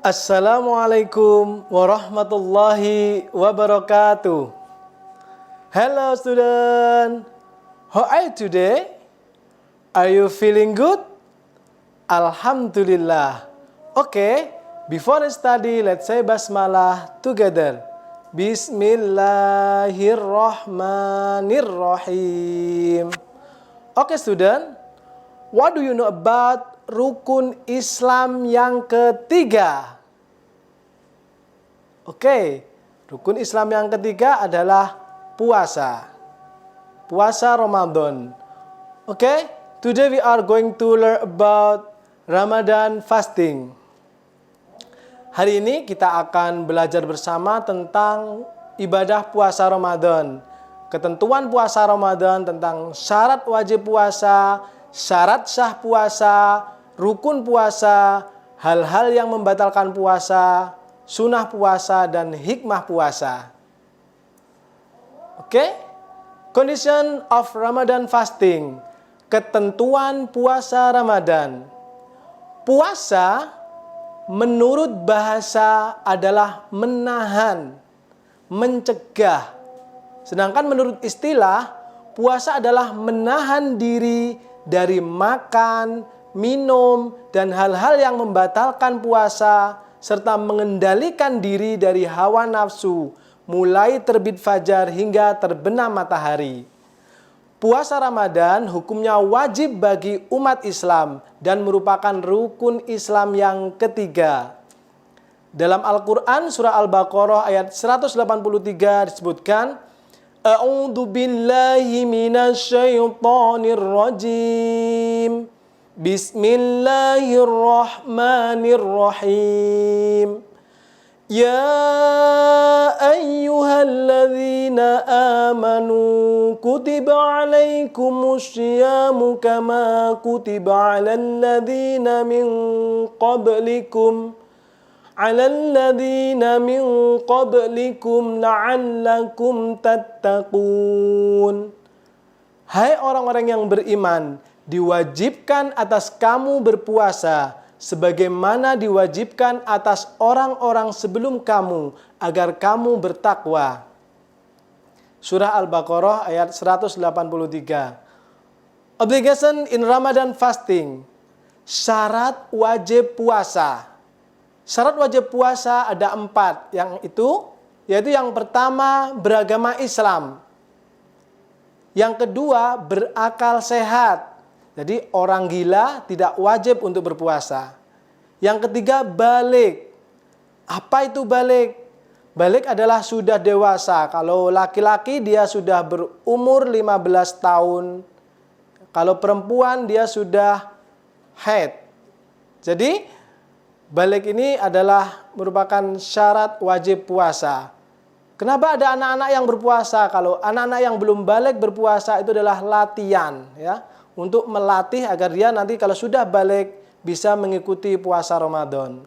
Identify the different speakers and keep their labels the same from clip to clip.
Speaker 1: Assalamualaikum warahmatullahi wabarakatuh. Hello student, how are you today? Are you feeling good? Alhamdulillah. Okay, before I study, let's say basmalah together. Bismillahirrahmanirrahim. Okay student, what do you know about rukun Islam yang ketiga? Oke, rukun Islam yang ketiga adalah puasa. Puasa Ramadan. Oke, today we are going to learn about Ramadan fasting. Hari ini kita akan belajar bersama tentang ibadah puasa Ramadan. Ketentuan puasa Ramadan, tentang syarat wajib puasa, syarat sah puasa, rukun puasa, hal-hal yang membatalkan puasa, sunnah puasa, dan hikmah puasa. Oke? Condition of Ramadan fasting. Ketentuan puasa Ramadan. Puasa menurut bahasa adalah menahan, mencegah. Sedangkan menurut istilah, puasa adalah menahan diri dari makan, minum, dan hal-hal yang membatalkan puasa, serta mengendalikan diri dari hawa nafsu, mulai terbit fajar hingga terbenam matahari. Puasa Ramadan hukumnya wajib bagi umat Islam dan merupakan rukun Islam yang ketiga. Dalam Al-Quran surah Al-Baqarah ayat 183 disebutkan, A'udzu billahi minasyaitonir rajim. Bismillahirrahmanirrahim. Ya ayyuhalladzina amanu kutiba alaikumusyamu kama kutiba alal ladzina min qablikum la'allakum tattaqun. Hai orang-orang yang beriman, diwajibkan atas kamu berpuasa sebagaimana diwajibkan atas orang-orang sebelum kamu agar kamu bertakwa. Surah Al-Baqarah ayat 183. Obligation in Ramadan fasting. Syarat wajib puasa. Syarat wajib puasa ada 4, yaitu yang pertama beragama Islam. Yang kedua berakal sehat. Jadi orang gila tidak wajib untuk berpuasa. Yang ketiga balik. Apa itu balik? Balik adalah sudah dewasa. Kalau laki-laki dia sudah berumur 15 tahun. Kalau perempuan dia sudah haid. Jadi balik ini adalah merupakan syarat wajib puasa. Kenapa ada anak-anak yang berpuasa? Kalau anak-anak yang belum balik berpuasa itu adalah latihan, ya, untuk melatih agar dia nanti kalau sudah balik bisa mengikuti puasa Ramadan.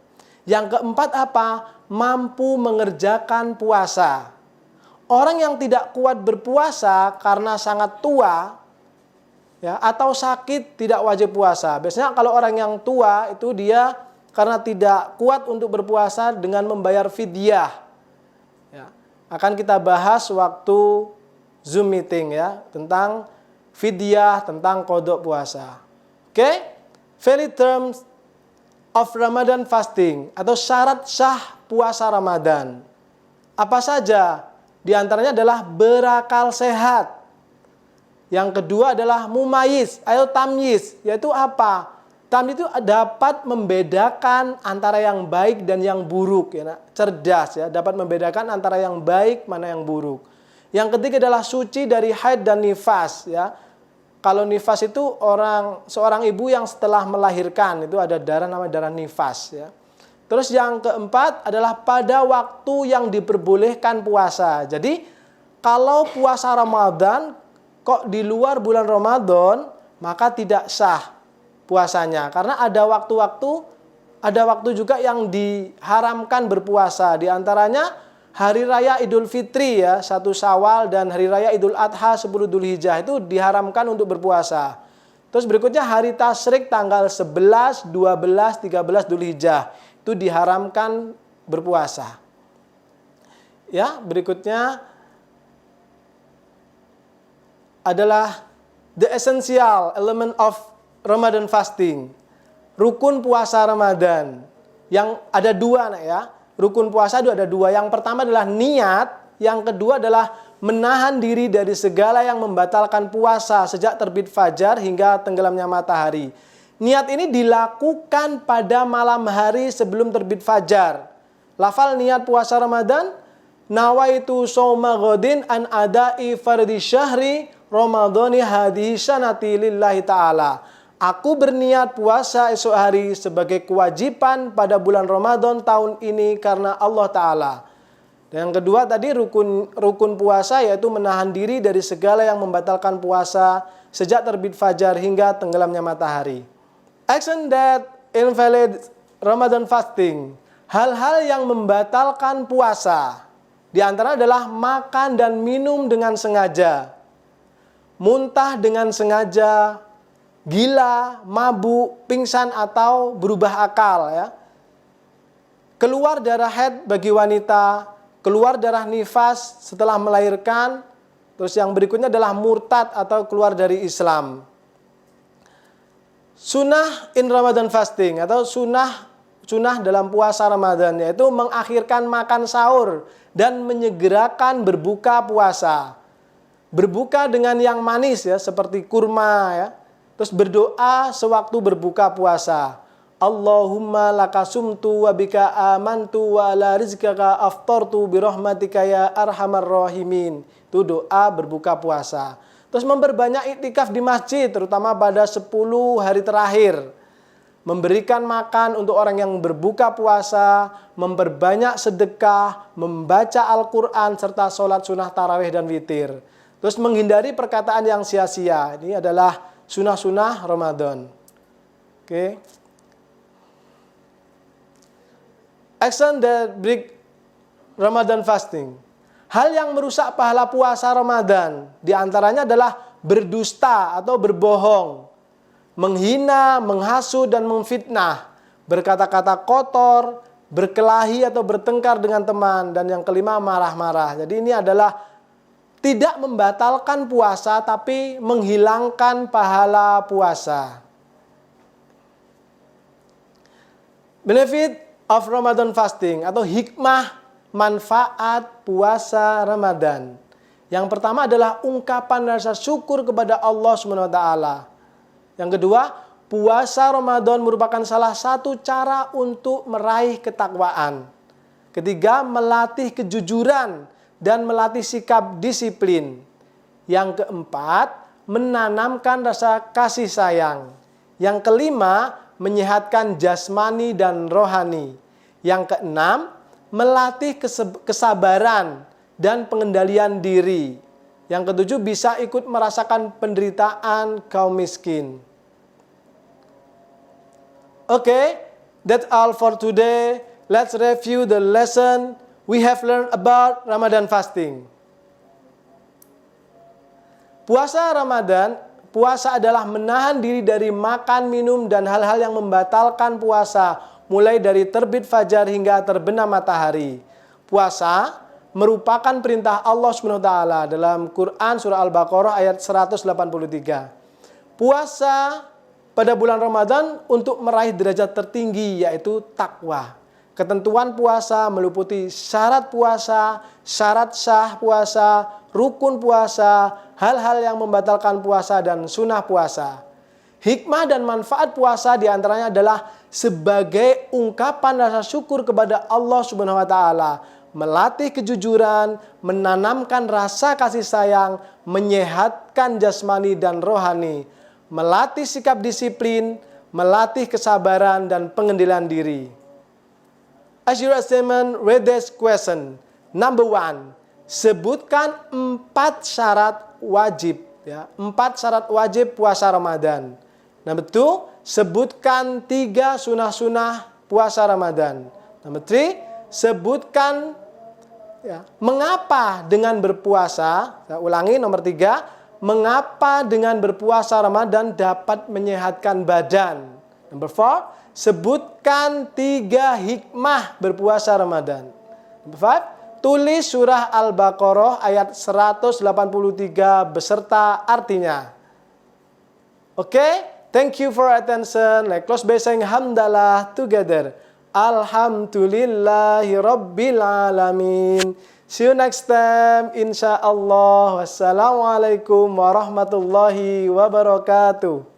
Speaker 1: Yang keempat apa? Mampu mengerjakan puasa. Orang yang tidak kuat berpuasa karena sangat tua, ya, atau sakit tidak wajib puasa. Biasanya kalau orang yang tua itu dia karena tidak kuat untuk berpuasa dengan membayar fidyah. Ya, akan kita bahas waktu Zoom meeting, ya, tentang fidyah, tentang qada puasa. Oke? Valid terms of Ramadan fasting atau syarat sah puasa Ramadan. Apa saja? Di antaranya adalah berakal sehat. Yang kedua adalah mumayyiz atau tamyiz, yaitu apa? Tamyiz itu dapat membedakan antara yang baik dan yang buruk, ya, cerdas, ya, dapat membedakan antara yang baik mana yang buruk. Yang ketiga adalah suci dari haid dan nifas, ya. Kalau nifas itu seorang ibu yang setelah melahirkan itu ada darah namanya darah nifas, ya. Terus yang keempat adalah pada waktu yang diperbolehkan puasa. Jadi kalau puasa Ramadan kok di luar bulan Ramadan maka tidak sah puasanya, karena ada waktu juga yang diharamkan berpuasa. Di antaranya hari raya Idul Fitri ya, 1 Syawal, dan hari raya Idul Adha 10 Dzulhijjah itu diharamkan untuk berpuasa. Terus berikutnya hari tasyrik tanggal 11, 12, 13 Dzulhijjah itu diharamkan berpuasa. Ya, berikutnya adalah the essential element of Ramadan fasting. Rukun puasa Ramadan. Yang ada 2 nak ya. Rukun puasa itu ada 2. Yang pertama adalah niat, yang kedua adalah menahan diri dari segala yang membatalkan puasa sejak terbit fajar hingga tenggelamnya matahari. Niat ini dilakukan pada malam hari sebelum terbit fajar. Lafal niat puasa Ramadan, nawaitu shauma ghadin an adai fardhi syahri ramadhani hadhihi sanati lillahi ta'ala. Aku berniat puasa esok hari sebagai kewajiban pada bulan Ramadan tahun ini karena Allah Ta'ala. Dan yang kedua tadi rukun puasa yaitu menahan diri dari segala yang membatalkan puasa sejak terbit fajar hingga tenggelamnya matahari. Action that invalid Ramadan fasting. Hal-hal yang membatalkan puasa. Di antara adalah makan dan minum dengan sengaja. Muntah dengan sengaja, gila, mabuk, pingsan atau berubah akal ya. Keluar darah haid bagi wanita, keluar darah nifas setelah melahirkan, terus yang berikutnya adalah murtad atau keluar dari Islam. Sunnah in Ramadan fasting atau sunnah dalam puasa Ramadan yaitu mengakhirkan makan sahur dan menyegerakan berbuka puasa. Berbuka dengan yang manis ya seperti kurma ya. Terus berdoa sewaktu berbuka puasa. Allahumma lakasumtu wa bika amantu wa ala rizqaka aftartu birahmatika ya arhamar rahimin. Itu doa berbuka puasa. Terus memperbanyak iktikaf di masjid terutama pada 10 hari terakhir. Memberikan makan untuk orang yang berbuka puasa, memperbanyak sedekah, membaca Al-Quran serta sholat sunnah tarawih dan witir. Terus menghindari perkataan yang sia-sia. Ini adalah sunnah-sunnah Ramadan. Oke. Action that break Ramadan fasting. Hal yang merusak pahala puasa Ramadan diantaranya adalah berdusta atau berbohong, menghina, menghasut dan memfitnah, berkata-kata kotor, berkelahi atau bertengkar dengan teman, dan yang kelima marah-marah. Jadi ini adalah tidak membatalkan puasa tapi menghilangkan pahala puasa. Benefit of Ramadan fasting atau hikmah manfaat puasa Ramadan. Yang pertama adalah ungkapan rasa syukur kepada Allah SWT. Yang kedua, puasa Ramadan merupakan salah satu cara untuk meraih ketakwaan. Ketiga, melatih kejujuran dan melatih sikap disiplin. Yang keempat, menanamkan rasa kasih sayang. Yang kelima, menyehatkan jasmani dan rohani. Yang keenam, melatih kesabaran dan pengendalian diri. Yang ketujuh, bisa ikut merasakan penderitaan kaum miskin. Okay, that's all for today. Let's review the lesson we have learned about Ramadan fasting. Puasa Ramadan, puasa adalah menahan diri dari makan, minum, dan hal-hal yang membatalkan puasa, mulai dari terbit fajar hingga terbenam matahari. Puasa merupakan perintah Allah SWT dalam Quran surah Al-Baqarah ayat 183. Puasa pada bulan Ramadan untuk meraih derajat tertinggi yaitu takwa. Ketentuan puasa meliputi syarat puasa, syarat sah puasa, rukun puasa, hal-hal yang membatalkan puasa, dan sunnah puasa. Hikmah dan manfaat puasa diantaranya adalah sebagai ungkapan rasa syukur kepada Allah Subhanahu wa Ta'ala, melatih kejujuran, menanamkan rasa kasih sayang, menyehatkan jasmani dan rohani, melatih sikap disiplin, melatih kesabaran dan pengendalian diri. As your assignment, read this question. Number 1, sebutkan 4 syarat wajib, ya, 4 syarat wajib puasa Ramadan. Number 2, sebutkan 3 sunnah-sunnah puasa Ramadan. Number 3, sebutkan Ya. Mengapa dengan berpuasa? Saya ulangi nomor 3. Mengapa dengan berpuasa Ramadan dapat menyehatkan badan? Nomor 4. Sebutkan 3 hikmah berpuasa Ramadan. Nomor 5. Tulis surah Al-Baqarah ayat 183 beserta artinya. Okay? Thank you for attention. Let's close by saying hamdalah together. Alhamdulillahi Rabbil Alamin. See you next time, insyaallah. Wassalamualaikum warahmatullahi wabarakatuh.